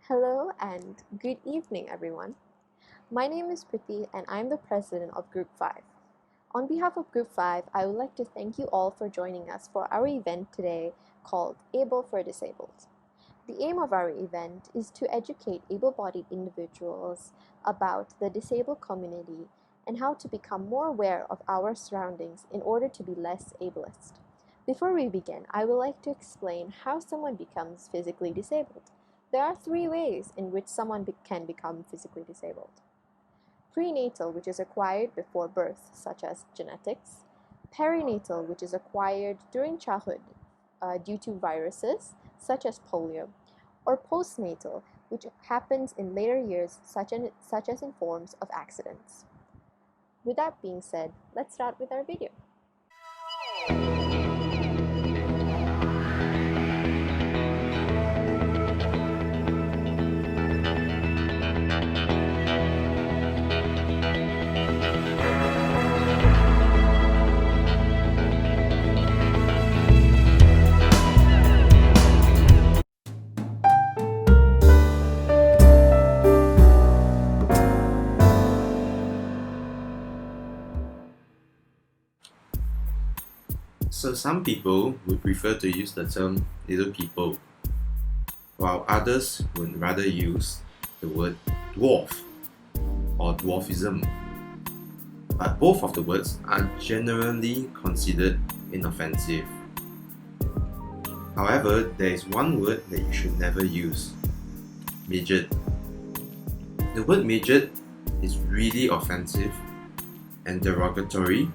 Hello and good evening, everyone. My name is Priti and I'm the president of Group 5. On behalf of Group 5, I would like to thank you all for joining us for our event today called Able for Disabled. The aim of our event is to educate able-bodied individuals about the disabled community and how to become more aware of our surroundings in order to be less ableist. Before we begin, I would like to explain how someone becomes physically disabled. There are three ways in which someone can become physically disabled. Prenatal, which is acquired before birth, such as genetics. Perinatal, which is acquired during childhood due to viruses, such as polio. Or postnatal, which happens in later years, such as in forms of accidents. With that being said, let's start with our video. So some people would prefer to use the term little people, while others would rather use the word dwarf or dwarfism. But both of the words are generally considered inoffensive. However, there is one word that you should never use: midget. The word midget is really offensive and derogatory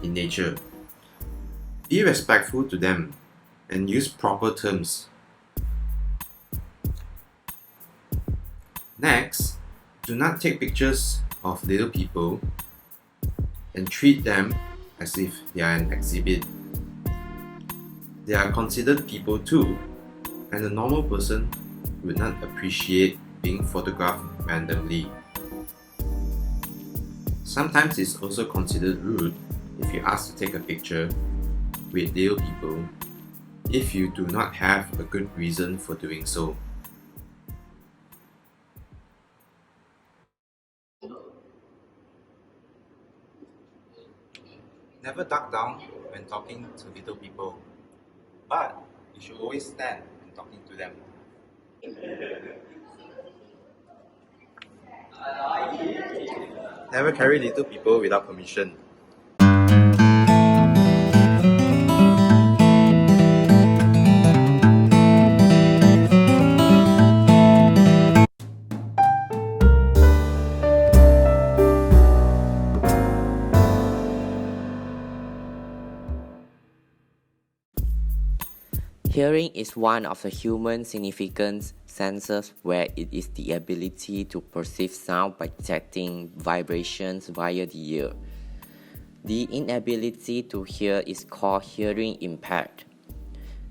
in nature. Be respectful to them and use proper terms. Next, do not take pictures of little people and treat them as if they are an exhibit. They are considered people too, and a normal person would not appreciate being photographed randomly. Sometimes it's also considered rude if you ask to take a picture with little people if you do not have a good reason for doing so. Never duck down when talking to little people, but you should always stand when talking to them. Never carry little people without permission. Hearing is one of the human significant senses where it is the ability to perceive sound by detecting vibrations via the ear. The inability to hear is called hearing impaired.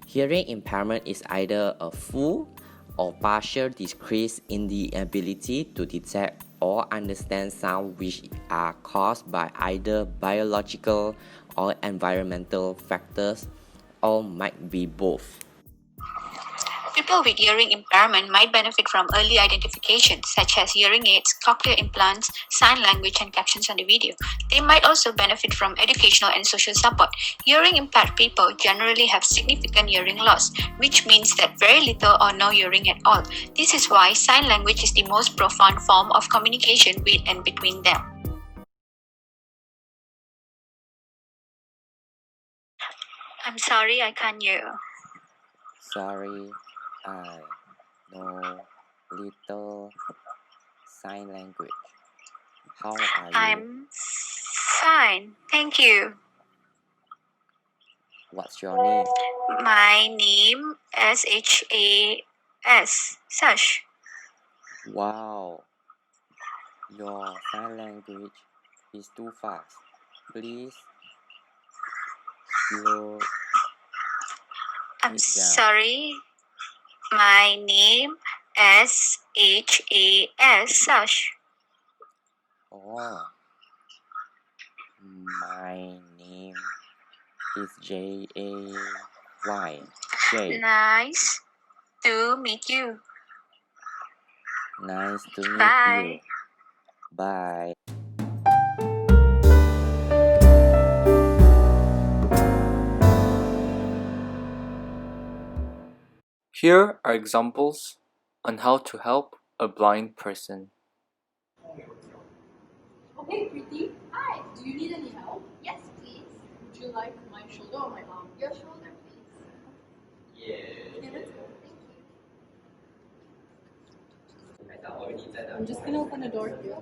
Hearing impairment is either a full or partial decrease in the ability to detect or understand sound, which are caused by either biological or environmental factors, or might be both. People with hearing impairment might benefit from early identification, such as hearing aids, cochlear implants, sign language, and captions on the video. They might also benefit from educational and social support. Hearing impaired people generally have significant hearing loss, which means that very little or no hearing at all. This is why sign language is the most profound form of communication with and between them. I'm sorry, I can't hear you. Sorry, I know little sign language. How are you? I'm fine, thank you. What's your name? My name is H.A.S. Sash. Wow, your sign language is too fast. Please slow I'm it down. sorry. My name is H.A.S. Sash. Oh, my name is J.A.Y. J. Nice to meet you. Nice to meet Bye. you. Bye. Here are examples on how to help a blind person. Okay, Preeti. Hi. Do you need any help? Yes, please. Would you like my shoulder or my arm? Your shoulder, please. Yeah, that's good. Thank you. I'm just gonna open the door here.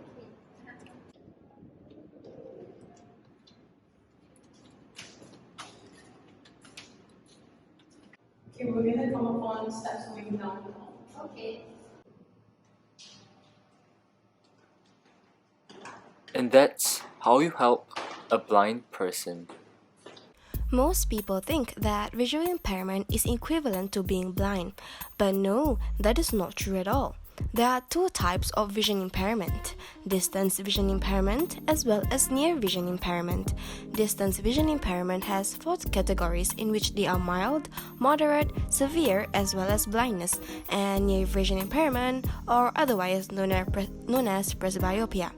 Okay, we're gonna come upon steps going down. Okay. And that's how you help a blind person. Most people think that visual impairment is equivalent to being blind, but no, that is not true at all. There are two types of vision impairment: distance vision impairment as well as near vision impairment. Distance vision impairment has four categories in which they are mild, moderate, severe as well as blindness, and near vision impairment, or otherwise known as presbyopia.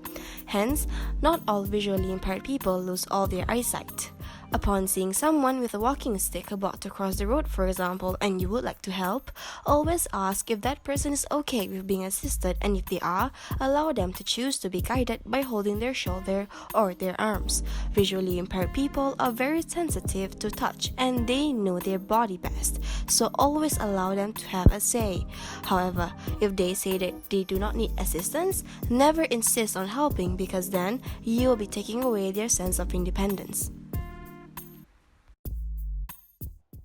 Hence, not all visually impaired people lose all their eyesight. Upon seeing someone with a walking stick about to cross the road, for example, and you would like to help, always ask if that person is okay with being assisted, and if they are, allow them to choose to be guided by holding their shoulder or their arms. Visually impaired people are very sensitive to touch and they know their body best, so always allow them to have a say. However, if they say that they do not need assistance, never insist on helping, because then you will be taking away their sense of independence.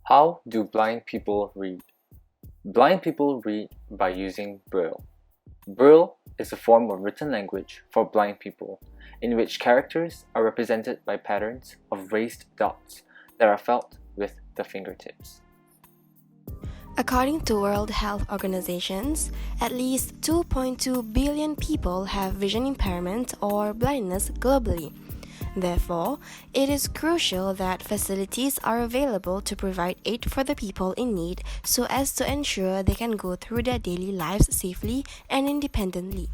How do blind people read? Blind people read by using Braille. Braille is a form of written language for blind people, in which characters are represented by patterns of raised dots that are felt with the fingertips. According to World Health Organizations, at least 2.2 billion people have vision impairment or blindness globally. Therefore, it is crucial that facilities are available to provide aid for the people in need so as to ensure they can go through their daily lives safely and independently.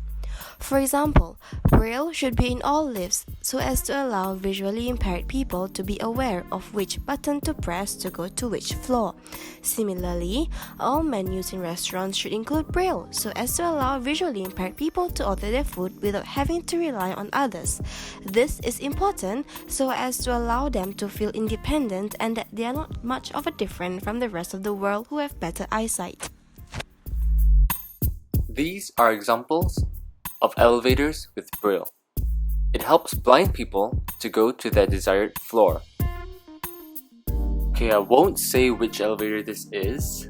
For example, Braille should be in all lifts so as to allow visually impaired people to be aware of which button to press to go to which floor. Similarly, all menus in restaurants should include Braille so as to allow visually impaired people to order their food without having to rely on others. This is important so as to allow them to feel independent and that they are not much of a different from the rest of the world who have better eyesight. These are examples of elevators with Braille. It helps blind people to go to their desired floor. Okay, I won't say which elevator this is,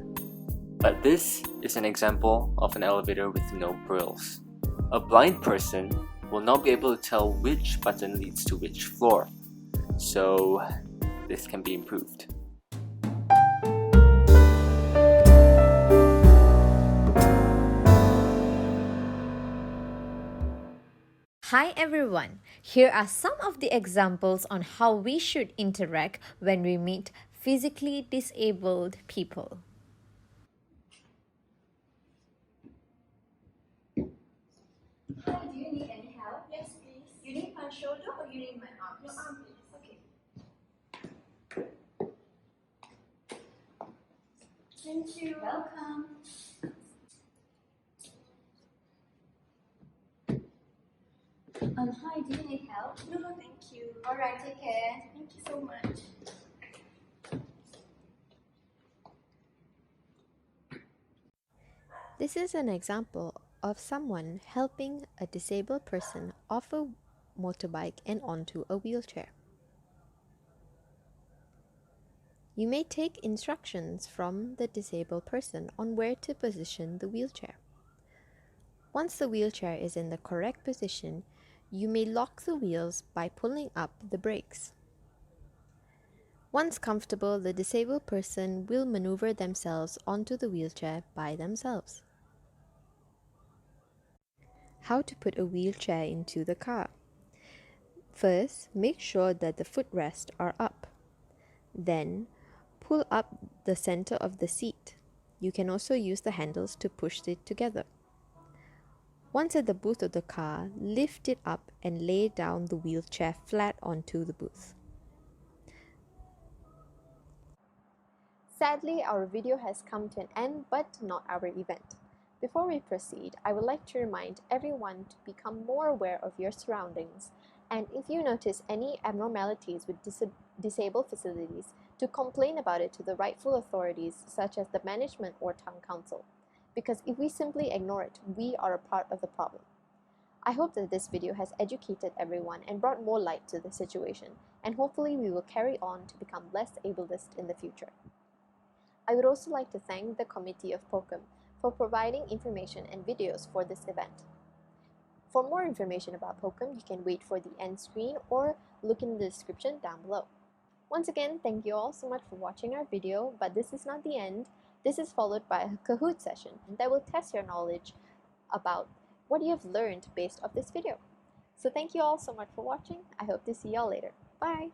but this is an example of an elevator with no Brailles. A blind person will not be able to tell which button leads to which floor, so this can be improved. Hi everyone! Here are some of the examples on how we should interact when we meet physically disabled people. Hi, do you need any help? Yes, please. You need my shoulder or you need my arm? Your arm, please. Okay. Thank you. Welcome. Hi, do you need help? No, thank you. Alright, take care. Thank you so much. This is an example of someone helping a disabled person off a motorbike and onto a wheelchair. You may take instructions from the disabled person on where to position the wheelchair. Once the wheelchair is in the correct position, you may lock the wheels by pulling up the brakes. Once comfortable, the disabled person will maneuver themselves onto the wheelchair by themselves. How to put a wheelchair into the car. First, make sure that the footrests are up. Then, pull up the center of the seat. You can also use the handles to push it together. Once at the booth of the car, lift it up and lay down the wheelchair flat onto the booth. Sadly, our video has come to an end, but not our event. Before we proceed, I would like to remind everyone to become more aware of your surroundings, and if you notice any abnormalities with disabled facilities, to complain about it to the rightful authorities such as the management or town council. Because if we simply ignore it, we are a part of the problem. I hope that this video has educated everyone and brought more light to the situation, and hopefully we will carry on to become less ableist in the future. I would also like to thank the committee of POCAM for providing information and videos for this event. For more information about POCAM, you can wait for the end screen or look in the description down below. Once again, thank you all so much for watching our video, but this is not the end. This is followed by a Kahoot session that will test your knowledge about what you have learned based off this video. So thank you all so much for watching. I hope to see y'all later. Bye!